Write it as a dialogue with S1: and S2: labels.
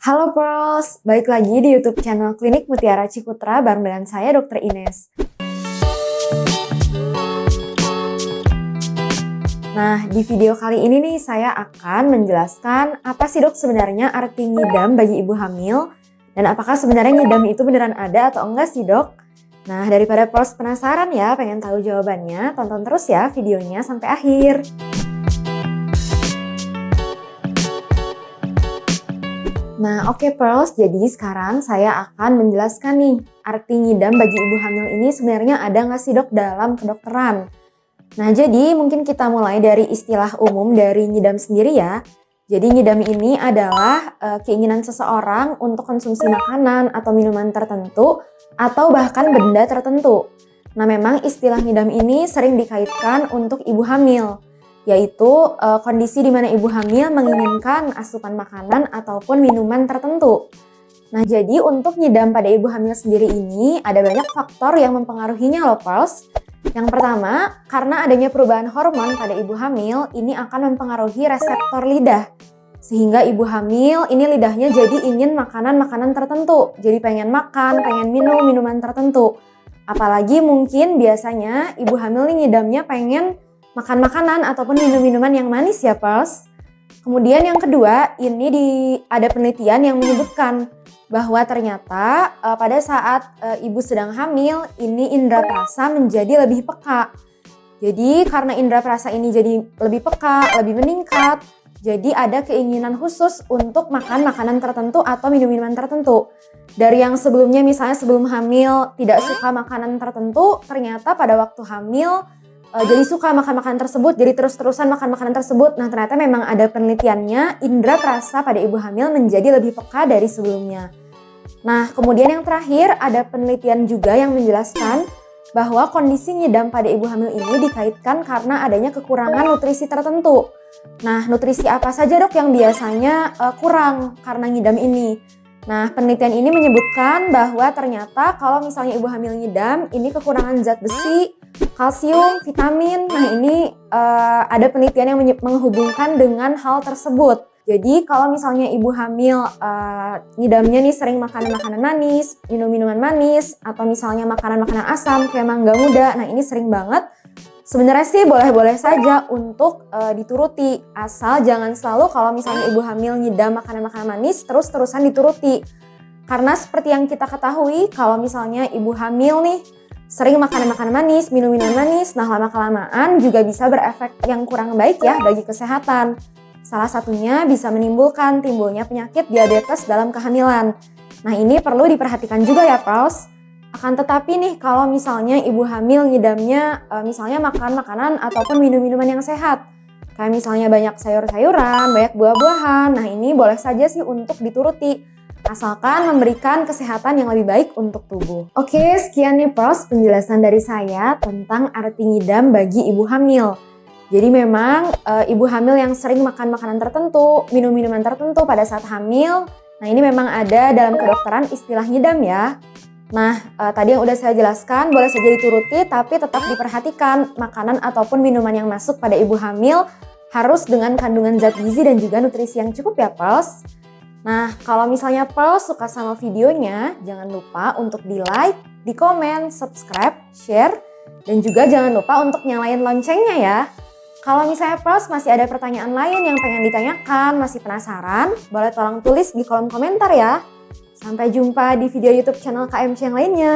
S1: Halo Pros, balik lagi di YouTube channel Klinik Mutiara Ciputra bareng dengan saya Dr. Ines. Nah, di video kali ini nih saya akan menjelaskan apa sih dok sebenarnya arti ngidam bagi ibu hamil dan apakah sebenarnya ngidam itu beneran ada atau enggak sih dok? Nah, daripada Pros penasaran ya pengen tahu jawabannya, tonton terus ya videonya sampai akhir. Nah, oke Pearls, jadi sekarang saya akan menjelaskan nih arti ngidam bagi ibu hamil ini sebenarnya ada nggak sih dok dalam kedokteran. Nah, jadi mungkin kita mulai dari istilah umum dari ngidam sendiri ya. Jadi ngidam ini adalah keinginan seseorang untuk konsumsi makanan atau minuman tertentu atau bahkan benda tertentu. Nah, memang istilah ngidam ini sering dikaitkan untuk ibu hamil, yaitu kondisi di mana ibu hamil menginginkan asupan makanan ataupun minuman tertentu. Nah, jadi untuk ngidam pada ibu hamil sendiri ini ada banyak faktor yang mempengaruhinya loh, Pearls. Yang pertama, karena adanya perubahan hormon pada ibu hamil, ini akan mempengaruhi reseptor lidah. Sehingga ibu hamil ini lidahnya jadi ingin makanan-makanan tertentu. Jadi pengen makan, pengen minum minuman tertentu. Apalagi mungkin biasanya ibu hamil ini ngidamnya pengen makan makanan ataupun minum-minuman yang manis ya, Pearls. Kemudian yang kedua, ini ada penelitian yang menyebutkan bahwa ternyata pada saat ibu sedang hamil, ini indera perasa menjadi lebih peka. Jadi karena indera perasa ini jadi lebih peka, lebih meningkat, jadi ada keinginan khusus untuk makan makanan tertentu atau minum-minuman tertentu. Dari yang sebelumnya misalnya sebelum hamil tidak suka makanan tertentu, ternyata pada waktu hamil jadi suka makan makanan tersebut, jadi terus-terusan makan makanan tersebut. Nah, ternyata memang ada penelitiannya, indera perasa pada ibu hamil menjadi lebih peka dari sebelumnya. Nah, kemudian yang terakhir ada penelitian juga yang menjelaskan bahwa kondisi ngidam pada ibu hamil ini dikaitkan karena adanya kekurangan nutrisi tertentu. Nah, nutrisi apa saja dok yang biasanya kurang karena ngidam ini? Nah, penelitian ini menyebutkan bahwa ternyata kalau misalnya ibu hamil ngidam, ini kekurangan zat besi, kalsium, vitamin. Nah, ini ada penelitian yang menghubungkan dengan hal tersebut. Jadi, kalau misalnya ibu hamil ngidamnya nih sering makan makanan manis, minum minuman manis, atau misalnya makanan-makanan asam kayak mangga muda, nah ini sering banget. Sebenarnya sih boleh-boleh saja untuk dituruti, asal jangan selalu kalau misalnya ibu hamil ngidam makanan-makanan manis terus-terusan dituruti. Karena seperti yang kita ketahui, kalau misalnya ibu hamil nih sering makanan-makanan manis, minum minuman manis, nah lama-kelamaan juga bisa berefek yang kurang baik ya bagi kesehatan. Salah satunya bisa menimbulkan timbulnya penyakit diabetes dalam kehamilan. Nah, ini perlu diperhatikan juga ya, Pros. Akan tetapi nih, kalau misalnya ibu hamil ngidamnya misalnya makan makanan ataupun minum-minuman yang sehat, kayak misalnya banyak sayur-sayuran, banyak buah-buahan, nah ini boleh saja sih untuk dituruti, asalkan memberikan kesehatan yang lebih baik untuk tubuh. Oke, sekian nih Pros penjelasan dari saya tentang arti ngidam bagi ibu hamil. Jadi memang ibu hamil yang sering makan makanan tertentu, minum minuman tertentu pada saat hamil, nah ini memang ada dalam kedokteran istilah ngidam ya. Nah, tadi yang udah saya jelaskan boleh saja dituruti tapi tetap diperhatikan makanan ataupun minuman yang masuk pada ibu hamil harus dengan kandungan zat gizi dan juga nutrisi yang cukup ya, Pearls. Nah, kalau misalnya Pearls suka sama videonya, jangan lupa untuk di-like, di-komen, subscribe, share, dan juga jangan lupa untuk nyalain loncengnya ya. Kalau misalnya Pearls masih ada pertanyaan lain yang pengen ditanyakan, masih penasaran, boleh tolong tulis di kolom komentar ya. Sampai jumpa di video YouTube channel KMC yang lainnya.